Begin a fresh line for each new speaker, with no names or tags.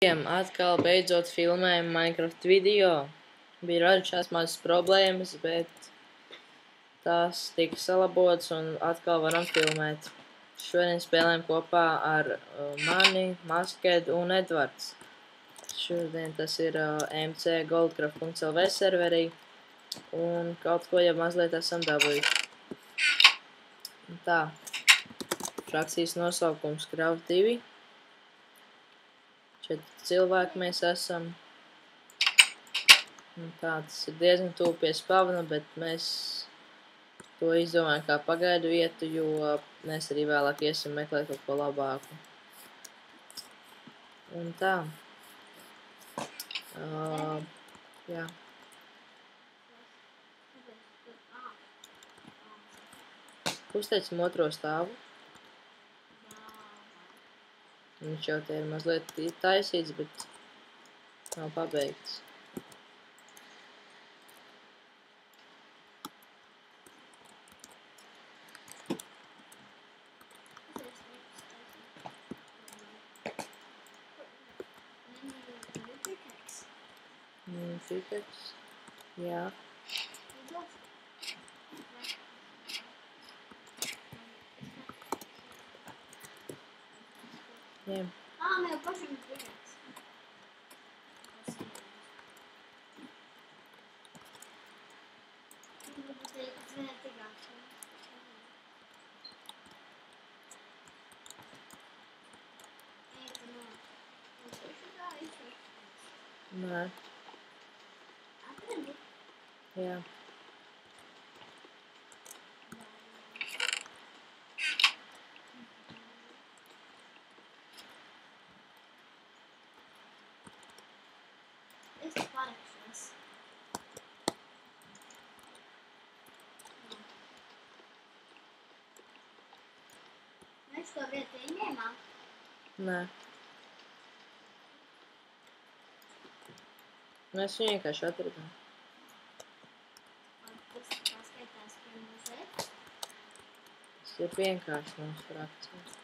Atkal beidzot filmējam Minecraft video. Bija radušās mazas problēmas, bet tās tika salabotas un atkal varam filmēt. Šodien spēlējam kopā ar mani, Maskedu un Edvards. Šodien tas ir MC Goldcraft.lv serverī un kaut ko jau mazliet esam dabūjuši. Tā, frakcijas nosaukums Krav 2. 4 cilvēki mēs esam. Un tā, tas ir diezgan tuvu pie spavna, bet mēs to izdomājam kā pagaidu vietu, jo mēs arī vēlāk iesim meklēt kaut ko labāku. Un tā. Jā. Uzteicam otro stāvu. Viņš jau te ir mazliet taisīts, bet nav pabeigts. Pikaks. Jā. Jā.
Meu pašam pikaks.
Nē. Jā.
Es te parakšos. Mēs to vietu ieņēmām?
Nē. Mēs viņu vienkārši atradām.
Tas paskaitās pie mūsu.
Tas ir vienkārši mūsu frakcija.